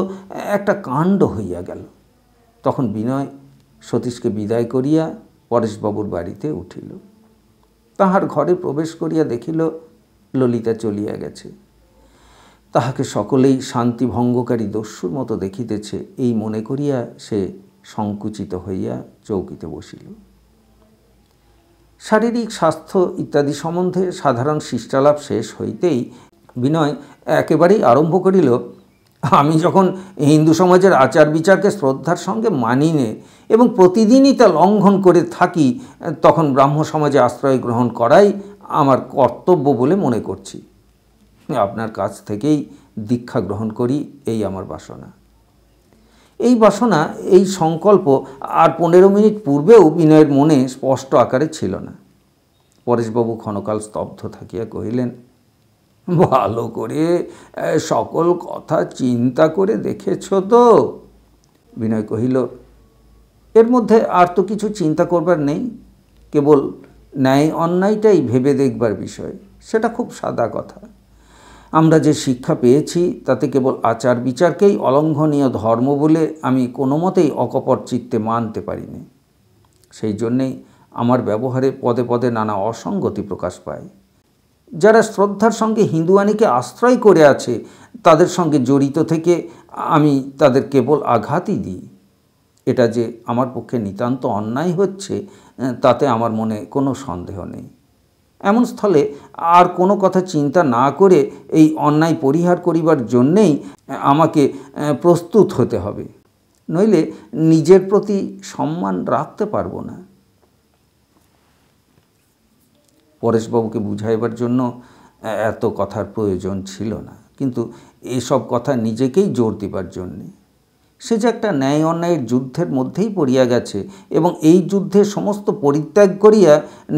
একটা কাণ্ড হইয়া গেল। তখন বিনয় সতীশকে বিদায় করিয়া পরেশবাবুর বাড়িতে উঠিল। তাহার ঘরে প্রবেশ করিয়া দেখিল ললিতা চলিয়া গেছে। তাহাকে সকলেই শান্তিভঙ্গকারী দস্যুর মতো দেখিতেছে, এই মনে করিয়া সে সংকুচিত হইয়া চৌকিতে বসিল। শারীরিক স্বাস্থ্য ইত্যাদি সম্বন্ধে সাধারণ শিষ্টালাপ শেষ হইতেই বিনয় একেবারেই আরম্ভ করিল, আমি যখন হিন্দু সমাজের আচার বিচারকে শ্রদ্ধার সঙ্গে মানি নে এবং প্রতিদিনই তা লঙ্ঘন করে থাকি, তখন ব্রাহ্ম সমাজে আশ্রয় গ্রহণ করাই আমার কর্তব্য বলে মনে করছি। আপনার কাছ থেকেই দীক্ষা গ্রহণ করি, এই আমার বাসনা। এই বাসনা, এই সংকল্প আর 15 মিনিট পূর্বেও বিনয়ের মনে স্পষ্ট আকারে ছিল না। পরেশবাবু ক্ষণকাল স্তব্ধ থাকিয়া কহিলেন, ভালো করে সকল কথা চিন্তা করে দেখেছ তো? বিনয় কহিল, এর মধ্যে আর তো কিছু চিন্তা করবার নেই, কেবল ন্যায় অন্যায়টাই ভেবে দেখবার বিষয়। সেটা খুব সাদা কথা। আমরা যে শিক্ষা পেয়েছি তাতে কেবল আচার বিচারকেই অলঙ্ঘনীয় ধর্ম বলে আমি কোনো মতেই অকপট চিত্তে মানতে পারিনি। সেই জন্যেই আমার ব্যবহারে পদে পদে নানা অসঙ্গতি প্রকাশ পায়। যারা শ্রদ্ধার সঙ্গে হিন্দুয়ানিকে আশ্রয় করে আছে তাদের সঙ্গে জড়িত থেকে আমি তাদের কেবল আঘাতই দিই। এটা যে আমার পক্ষে নিতান্ত অন্যায় হচ্ছে তাতে আমার মনে কোনো সন্দেহ নেই। এমন স্থলে আর কোনো কথা চিন্তা না করে এই অন্যায় পরিহার করিবার জন্যেই আমাকে প্রস্তুত হতে হবে, নইলে নিজের প্রতি সম্মান রাখতে পারবো না। পরেশবাবুকে বুঝাইবার জন্য এত কথার প্রয়োজন ছিল না, কিন্তু এসব কথা নিজেকেই জোর দিবার জন্যে। সে যে একটা ন্যায় অন্যায়ের যুদ্ধের মধ্যেই পড়িয়া গেছে এবং এই যুদ্ধে সমস্ত পরিত্যাগ করিয়া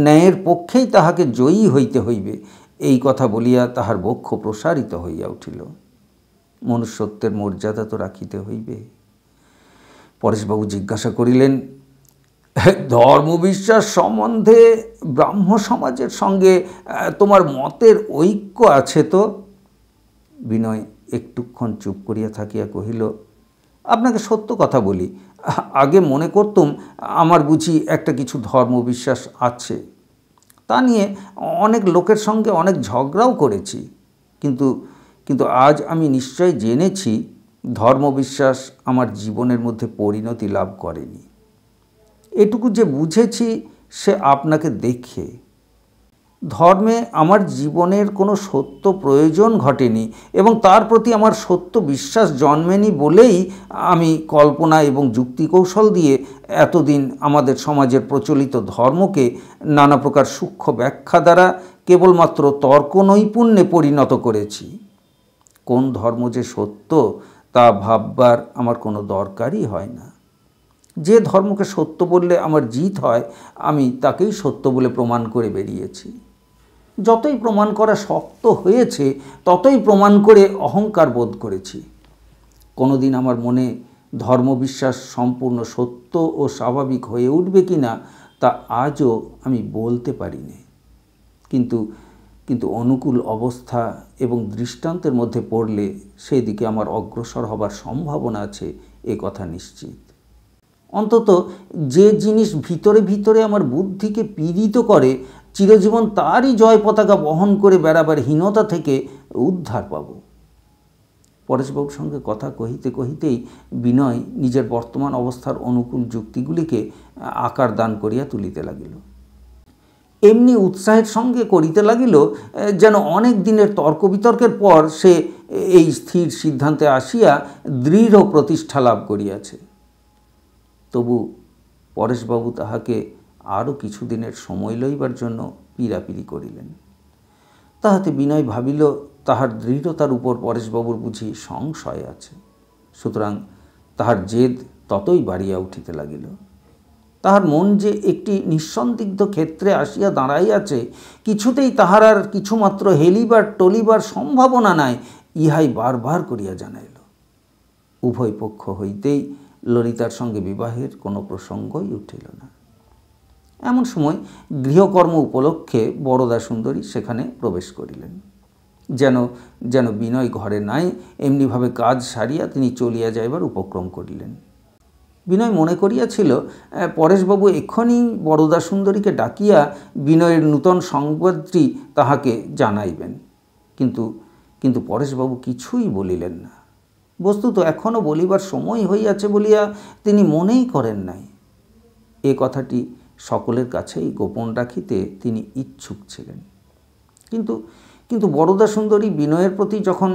ন্যায়ের পক্ষেই তাহাকে জয়ী হইতে হইবে, এই কথা বলিয়া তাহার বক্ষ প্রসারিত হইয়া উঠিল। মনুষ্যত্বের মর্যাদা তো রাখিতে হইবে। পরেশবাবু জিজ্ঞাসা করিলেন, ধর্মবিশ্বাস সম্বন্ধে ব্রাহ্ম সমাজের সঙ্গে তোমার মতের ঐক্য আছে তো? বিনয় একটুক্ষণ চুপ করিয়া থাকিয়া কহিল, আপনাকে সত্য কথা বলি, আগে মনে করতুম আমার বুঝি একটা কিছু ধর্মবিশ্বাস আছে। তা নিয়ে অনেক লোকের সঙ্গে অনেক ঝগড়াও করেছি, কিন্তু আজ আমি নিশ্চয় জেনেছি ধর্মবিশ্বাস আমার জীবনের মধ্যে পরিণতি লাভ করেনি। এটুকু যে বুঝেছি সে আপনাকে দেখে। ধর্মে আমার জীবনের কোনো সত্য প্রয়োজন ঘটেনি এবং তার প্রতি আমার সত্য বিশ্বাস জন্মেনি বলেই আমি কল্পনা এবং যুক্তিকৌশল দিয়ে এতদিন আমাদের সমাজের প্রচলিত ধর্মকে নানা প্রকার সূক্ষ্ম ব্যাখ্যা দ্বারা কেবলমাত্র তর্ক নৈপুণ্যে পরিণত করেছি। কোন ধর্ম যে সত্য তা ভাববার আমার কোনো দরকারই হয় না। যে ধর্মকে সত্য বললে আমার জিত হয়, আমি তাকেই সত্য বলে প্রমাণ করে বেরিয়েছি। যতই প্রমাণ করা শক্ত হয়েছে ততই প্রমাণ করে অহংকার বোধ করেছি। কোনোদিন আমার মনে ধর্মবিশ্বাস সম্পূর্ণ সত্য ও স্বাভাবিক হয়ে উঠবে কি না তা আজও আমি বলতে পারিনি। কিন্তু অনুকূল অবস্থা এবং দৃষ্টান্তের মধ্যে পড়লে সেই দিকে আমার অগ্রসর হবার সম্ভাবনা আছে, এ কথা নিশ্চিত। অন্তত যে জিনিস ভিতরে ভিতরে আমার বুদ্ধিকে পীড়িত করে, চিরজীবন তারই জয় পতাকা বহন করে বেড়াবার হীনতা থেকে উদ্ধার পাব। পরেশবাবুর সঙ্গে কথা কহিতে কহিতেই বিনয় নিজের বর্তমান অবস্থার অনুকূল যুক্তিগুলিকে আকার দান করিয়া তুলিতে লাগিল। এমনি উৎসাহের সঙ্গে করিতে লাগিল যেন অনেক দিনের তর্ক বিতর্কের পর সে এই স্থির সিদ্ধান্তে আসিয়া দৃঢ় প্রতিষ্ঠা লাভ করিয়াছে। তবু পরেশবাবু তাহাকে আরও কিছুদিনের সময় লইবার জন্য পীড়াপিড়ি করিলেন। তাহাতে বিনয় ভাবিল তাহার দৃঢ়তার উপর পরেশবাবুর বুঝি সংশয় আছে। সুতরাং তাহার জেদ ততই বাড়িয়া উঠিতে লাগিল। তাহার মন যে একটি নিঃসন্দিগ্ধ ক্ষেত্রে আসিয়া দাঁড়াইয়াছে, কিছুতেই তাহার আর কিছুমাত্র হেলিবার টলিবার সম্ভাবনা নাই, ইহাই বারবার করিয়া জানাইল। উভয় পক্ষ হইতেই ললিতার সঙ্গে বিবাহের কোনো প্রসঙ্গই উঠিল না। এমন সময় গৃহকর্ম উপলক্ষে বরদা সুন্দরী সেখানে প্রবেশ করিলেন। যেন বিনয় ঘরে নাই, এমনিভাবে কাজ সারিয়া তিনি চলিয়া যাইবার উপক্রম করিলেন। বিনয় মনে করিয়াছিল পরেশবাবু এক্ষুনি বরদা সুন্দরীকে ডাকিয়া বিনয়ের নূতন সংবাদটি তাহাকে জানাইবেন, কিন্তু পরেশবাবু কিছুই বলিলেন না। বস্তুত এখনও বলিবার সময় হইয়াছে বলিয়া তিনি মনেই করেন নাই। এ কথাটি সকলের কাছেই গোপন রাখিতে তিনি ইচ্ছুক ছিলেন। কিন্তু বরদা সুন্দরী বিনয়ের প্রতি যখন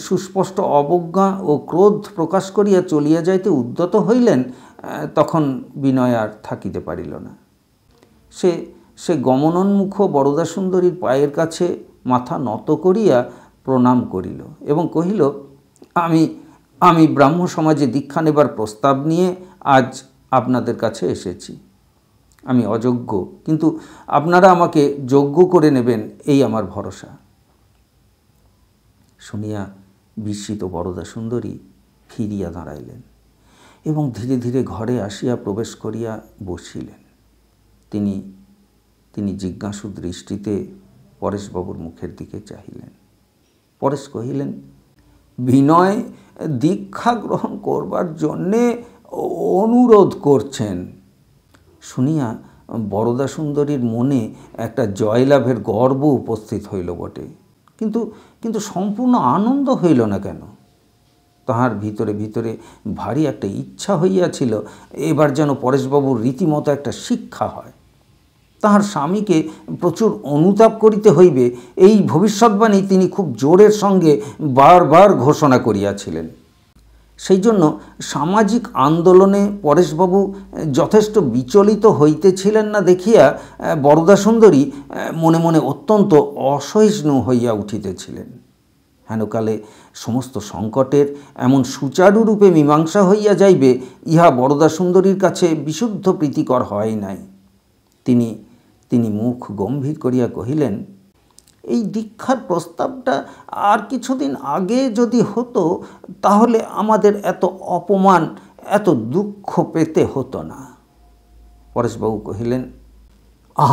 সুস্পষ্ট অবজ্ঞা ও ক্রোধ প্রকাশ করিয়া চলিয়া যাইতে উদ্যত হইলেন, তখন বিনয় আর থাকিতে পারিল না। সে গমনোন্মুখ বরদা সুন্দরীর পায়ের কাছে মাথা নত করিয়া প্রণাম করিল এবং কহিল, আমি ব্রাহ্ম সমাজে দীক্ষা নেবার প্রস্তাব নিয়ে আজ আপনাদের কাছে এসেছি। আমি অযোগ্য, কিন্তু আপনারা আমাকে যোগ্য করে নেবেন এই আমার ভরসা। শুনিয়া বিস্মিত বরদা সুন্দরী ফিরিয়া দাঁড়াইলেন এবং ধীরে ধীরে ঘরে আসিয়া প্রবেশ করিয়া বসিলেন। তিনি জিজ্ঞাসু দৃষ্টিতে পরেশবাবুর মুখের দিকে চাহিলেন। পরেশ কহিলেন, বিনয় দীক্ষা গ্রহণ করবার জন্যে অনুরোধ করছেন। শুনিয়া বরদা সুন্দরীর মনে একটা জয়লাভের গর্ব উপস্থিত হইল বটে, কিন্তু সম্পূর্ণ আনন্দ হইল না কেন? তাহার ভিতরে ভিতরে ভারী একটা ইচ্ছা হইয়াছিল এবার যেন পরেশবাবুর রীতিমতো একটা শিক্ষা হয়। তাহার স্বামীকে প্রচুর অনুতাপ করিতে হইবে, এই ভবিষ্যৎবাণী তিনি খুব জোরের সঙ্গে বারবার ঘোষণা করিয়াছিলেন। সেই জন্য সামাজিক আন্দোলনে পরেশবাবু যথেষ্ট বিচলিত হইতেছিলেন না দেখিয়া বরদা সুন্দরী মনে মনে অত্যন্ত অসহিষ্ণু হইয়া উঠিতেছিলেন। হেনকালে সমস্ত সংকটের এমন সুচারুরূপে মীমাংসা হইয়া যাইবে, ইহা বরদাসুন্দরীর কাছে বিশুদ্ধ প্রীতিকর হয় নাই। তিনি মুখ গম্ভীর করিয়া কহিলেন, এই দীক্ষার প্রস্তাবটা আর কিছুদিন আগে যদি হতো তাহলে আমাদের এত অপমান, এত দুঃখ পেতে হতো না। পরেশবাবু কহিলেন,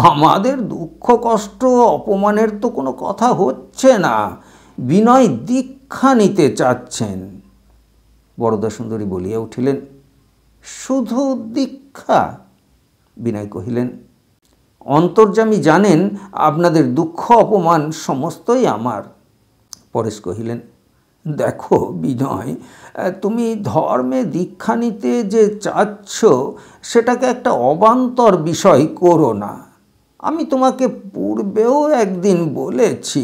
আমাদের দুঃখ কষ্ট অপমানের তো কোনো কথা হচ্ছে না, বিনয় দীক্ষা নিতে চাচ্ছেন। বরদাসুন্দরী বলিয়া উঠিলেন, শুধু দীক্ষা? বিনয় কহিলেন, অন্তর্যামী জানেন আপনাদের দুঃখ অপমান সমস্তই আমার। পরেশ কহিলেন, দেখো বিনয়, তুমি ধর্মে দীক্ষা নিতে যে চাচ্ছ সেটাকে একটা অবান্তর বিষয় করো না। আমি তোমাকে পূর্বেও একদিন বলেছি,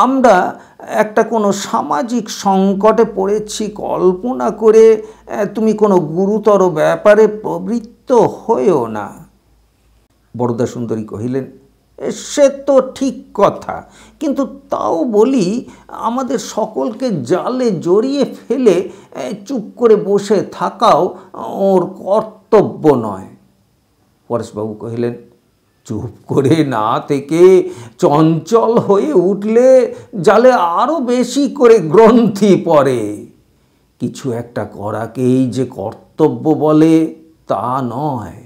আমরা একটা কোনো সামাজিক সংকটে পড়েছি কল্পনা করে তুমি কোনো গুরুতর ব্যাপারে প্রবৃত্ত হয়েও না। বরদাসুন্দরী কহিলেন, সে তো ঠিক কথা, কিন্তু তাও বলি আমাদের সকলকে জালে জড়িয়ে ফেলে চুপ করে বসে থাকাও ওর কর্তব্য নয়। পরেশবাবু কহিলেন, চুপ করে না থেকে চঞ্চল হয়ে উঠলে জালে আরও বেশি করে গ্রন্থি পড়ে। কিছু একটা করাকেই যে কর্তব্য বলে তা নয়,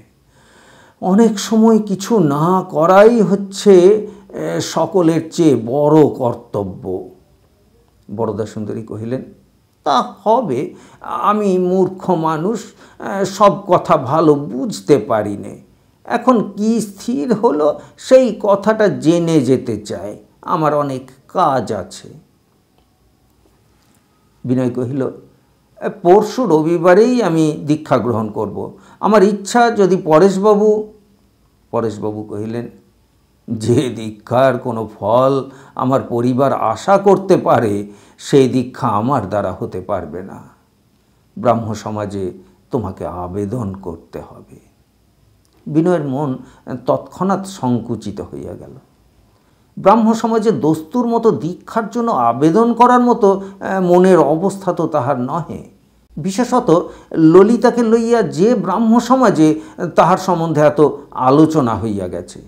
অনেক সময় কিছু না করাই হচ্ছে সকলের চেয়ে বড় কর্তব্য। বরদাসুন্দরী কহিলেন, তা হবে, আমি মূর্খ মানুষ, সব কথা ভালো বুঝতে পারি নে। এখন কি স্থির হলো সেই কথাটা জেনে যেতে চাই, আমার অনেক কাজ আছে। বিনয় কহিল, পরশু রবিবারেই আমি দীক্ষা গ্রহণ করব। আমার ইচ্ছা যদি পরেশবাবু কহিলেন, যে দীক্ষার কোনো ফল আমার পরিবার আশা করতে পারে সেই দীক্ষা আমার দ্বারা হতে পারবে না। ব্রাহ্ম সমাজে তোমাকে আবেদন করতে হবে। বিনয়ের মন তৎক্ষণাৎ সংকুচিত হইয়া গেল। ব্রাহ্ম সমাজে দস্তুর মতো দীক্ষার জন্য আবেদন করার মতো মনের অবস্থা তো তাহার নহে। বিশেষত ললিতাকে লইয়া যে ব্রাহ্ম সমাজে তাহার সম্বন্ধে এত আলোচনা হইয়া গেছে,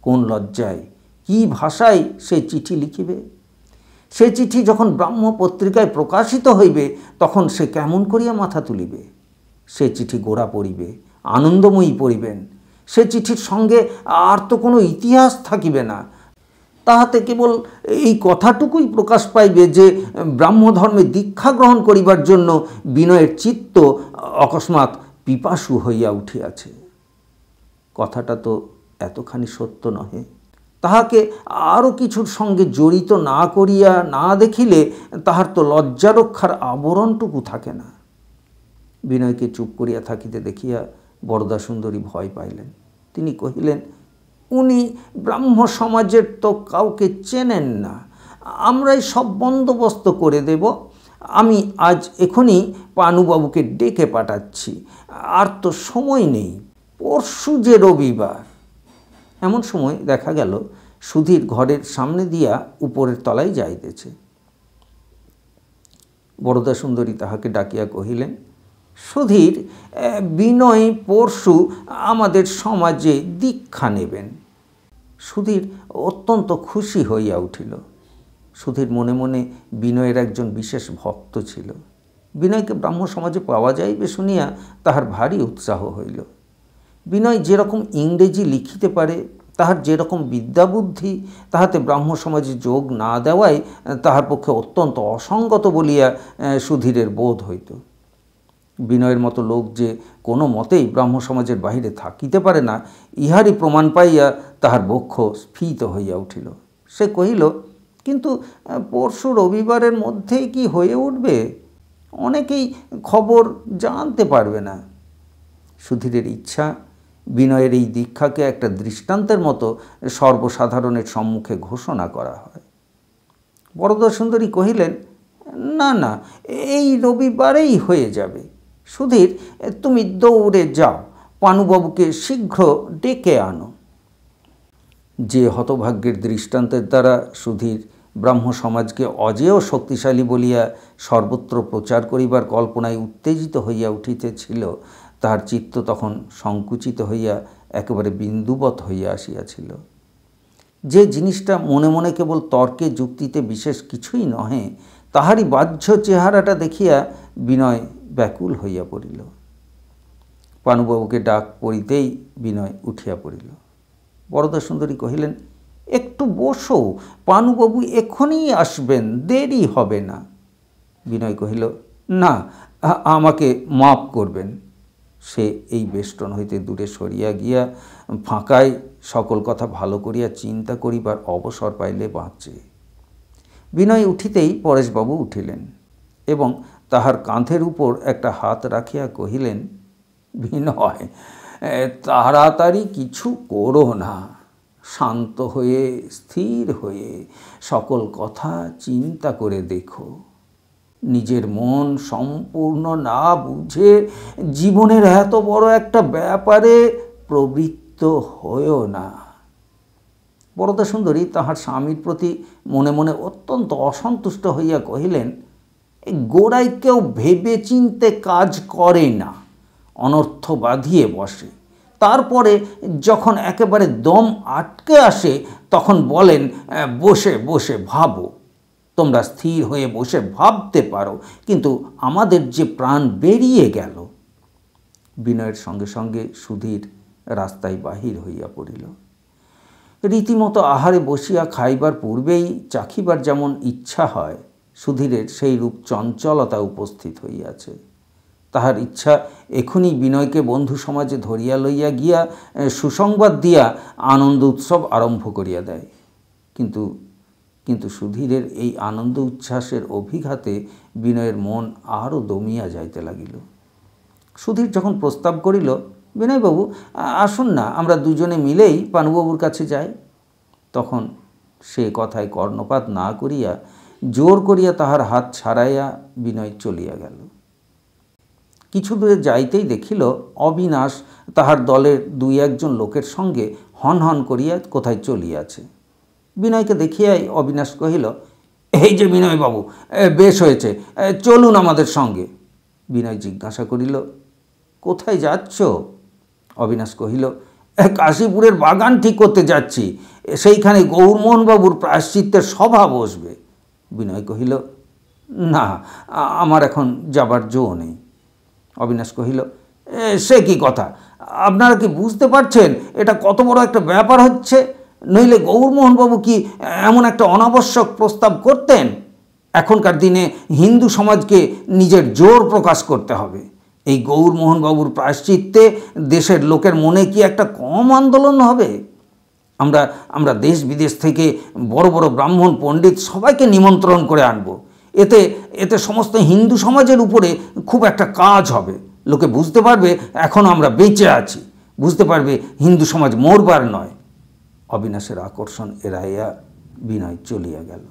কোন লজ্জায় কি ভাষায় সে চিঠি লিখিবে? সে চিঠি যখন ব্রাহ্ম পত্রিকায় প্রকাশিত হইবে তখন সে কেমন করিয়া মাথা তুলিবে? সে চিঠি গোরা পড়িবে, আনন্দময়ী পড়িবেন। সে চিঠির সঙ্গে আর তো কোনো ইতিহাস থাকিবে না, তাহাতে কেবল এই কথাটুকুই প্রকাশ পাইবে যে ব্রাহ্মধর্মে দীক্ষা গ্রহণ করিবার জন্য বিনয়ের চিত্ত অকস্মাৎ পিপাসু হইয়া উঠিয়াছে। কথাটা তো এতখানি সত্য নহে। তাহাকে আরও কিছুর সঙ্গে জড়িত না করিয়া না দেখিলে তাহার তো লজ্জা রক্ষার আবরণটুকু থাকে না। বিনয়কে চুপ করিয়া থাকিতে দেখিয়া বরদাসুন্দরী ভয় পাইলেন। তিনি কহিলেন, উনি ব্রাহ্ম সমাজের তো কাউকে চেনেন না, আমরাই সব বন্দোবস্ত করে দেব। আমি আজ এখনই পানুবাবুকে ডেকে পাঠাচ্ছি, আর তো সময় নেই, পরশু যে রবিবার। এমন সময় দেখা গেল সুধীর ঘরের সামনে দিয়া উপরের তলায় যাইতেছে। বরদাসুন্দরী তাহাকে ডাকিয়া কহিলেন, সুধীর, বিনয় পরশু আমাদের সমাজে দীক্ষা নেবেন। সুধীর অত্যন্ত খুশি হইয়া উঠিল। সুধীর মনে মনে বিনয়ের একজন বিশেষ ভক্ত ছিল। বিনয়কে ব্রাহ্ম সমাজে পাওয়া যাইবে শুনিয়া তাহার ভারী উৎসাহ হইল। বিনয় যেরকম ইংরেজি লিখিতে পারে, তাহার যেরকম বিদ্যাবুদ্ধি, তাহাতে ব্রাহ্ম সমাজে যোগ না দেওয়াই তাহার পক্ষে অত্যন্ত অসঙ্গত বলিয়া সুধীরের বোধ হইত। বিনয়ের মতো লোক যে কোনো মতেই ব্রাহ্ম সমাজের বাহিরে থাকিতে পারে না, ইহারই প্রমাণ পাইয়া তাহার বক্ষ স্ফীত হইয়া উঠিল। সে কহিল, কিন্তু পরশু রবিবারের মধ্যেই কি হয়ে উঠবে? অনেকেই খবর জানতে পারবে না। সুধীরের ইচ্ছা বিনয়ের এই দীক্ষাকে একটা দৃষ্টান্তের মতো সর্বসাধারণের সম্মুখে ঘোষণা করা হয়। বরদাসুন্দরী কহিলেন, না না, এই রবিবারেই হয়ে যাবে। সুধীর, তুমি দৌড়ে যাও, পানুবাবুকে শীঘ্র ডেকে আনো। যে হতভাগ্যের দৃষ্টান্তের দ্বারা সুধীর ব্রাহ্ম সমাজকে অজেয় শক্তিশালী বলিয়া সর্বত্র প্রচার করিবার কল্পনায় উত্তেজিত হইয়া উঠিতেছিল, তাহার চিত্ত তখন সংকুচিত হইয়া একেবারে বিন্দুবৎ হইয়া আসিয়াছিল। যে জিনিসটা মনে মনে কেবল তর্কে যুক্তিতে বিশেষ কিছুই নহে, তাহারই বাহ্য চেহারাটা দেখিয়া বিনয় ব্যাকুল হইয়া পড়িল। পানুবাবুকে ডাক পড়িতেই বিনয় উঠিয়া পড়িল। বরদাসুন্দরী কহিলেন, একটু বসো, পানুবাবু এক্ষুনি আসবেন, দেরি হবে না। বিনয় কহিল, না, আমাকে মাপ করবেন। সে এই বেষ্টন হইতে দূরে সরিয়া গিয়া ফাঁকায় সকল কথা ভালো করিয়া চিন্তা করিবার অবসর পাইলে বাঁচে। বিনয় উঠিতেই পরেশবাবু উঠিলেন এবং তাহার কাঁধের উপর একটা হাত রাখিয়া কহিলেন, বিনয়, তাড়াতাড়ি কিছু করো না, শান্ত হয়ে স্থির হয়ে সকল কথা চিন্তা করে দেখো। নিজের মন সম্পূর্ণ না বুঝে জীবনের এত বড় একটা ব্যাপারে প্রবৃত্ত হয়েও না। বরদাসুন্দরী তাহার স্বামীর প্রতি মনে মনে অত্যন্ত অসন্তুষ্ট হইয়া কহিলেন, গোড়ায় কেউ ভেবে চিনতে কাজ করে না, অনর্থ বাঁধিয়ে বসে, তারপরে যখন একেবারে দম আটকে আসে তখন বলেন, বসে বসে ভাবো। তোমরা স্থির হয়ে বসে ভাবতে পারো, কিন্তু আমাদের যে প্রাণ বেরিয়ে গেল। বিনয়ের সঙ্গে সঙ্গে সুধীর রাস্তায় বাহির হইয়া পড়িল। রীতিমতো আহারে বসিয়া খাইবার পূর্বেই চাখিবার যেমন ইচ্ছা হয়, সুধীরের সেই রূপ চঞ্চলতা উপস্থিত হইয়াছে। তাহার ইচ্ছা এখনই বিনয়কে বন্ধু সমাজে ধরিয়া লইয়া গিয়া সুসংবাদ দিয়া আনন্দ উৎসব আরম্ভ করিয়া দেয়। কিন্তু সুধীরের এই আনন্দ উচ্ছ্বাসের অভিঘাতে বিনয়ের মন আরও দমিয়া যাইতে লাগিল। সুধীর যখন প্রস্তাব করিল, বিনয়বাবু আসুন না, আমরা দুজনে মিলেই পানুবাবুর কাছে যাই, তখন সে কথায় কর্ণপাত না করিয়া জোর করিয়া তাহার হাত ছাড়াইয়া বিনয় চলিয়া গেল। কিছু দূরে যাইতেই দেখিল অবিনাশ তাহার দলের দুই একজন লোকের সঙ্গে হন হন করিয়া কোথায় চলিয়াছে। বিনয়কে দেখিয়াই অবিনাশ কহিল, এই যে বিনয়বাবু, বেশ হয়েছে, চলুন আমাদের সঙ্গে। বিনয় জিজ্ঞাসা করিল, কোথায় যাচ্ছ? অবিনাশ কহিল, কাশীপুরের বাগান ঠিক করতে যাচ্ছি, সেইখানে গৌরমোহনবাবুর প্রায়শ্চিত্তের সভা বসবে। বিনয় কহিল, না, আমার এখন যাবার জো নেই। অবিনাশ কহিল, সে কি কথা, আপনারা কি বুঝতে পারছেন এটা কত বড় একটা ব্যাপার হচ্ছে? নইলে গৌরমোহনবাবু কি এমন একটা অনাবশ্যক প্রস্তাব করতেন? এখনকার দিনে হিন্দু সমাজকে নিজের জোর প্রকাশ করতে হবে। এই গৌরমোহনবাবুর প্রায়শ্চিত্তে দেশের লোকের মনে কি একটা কম আন্দোলন হবে? আমরা দেশ বিদেশ থেকে বড় বড় ব্রাহ্মণ পণ্ডিত সবাইকে নিমন্ত্রণ করে আনব। এতে সমস্ত হিন্দু সমাজের উপরে খুব একটা কাজ হবে। লোকে বুঝতে পারবে এখনও আমরা বেঁচে আছি, বুঝতে পারবে হিন্দু সমাজ মরবার নয়। অবিনাশের আকর্ষণ এড়াইয়া বিনয় চলিয়া গেল।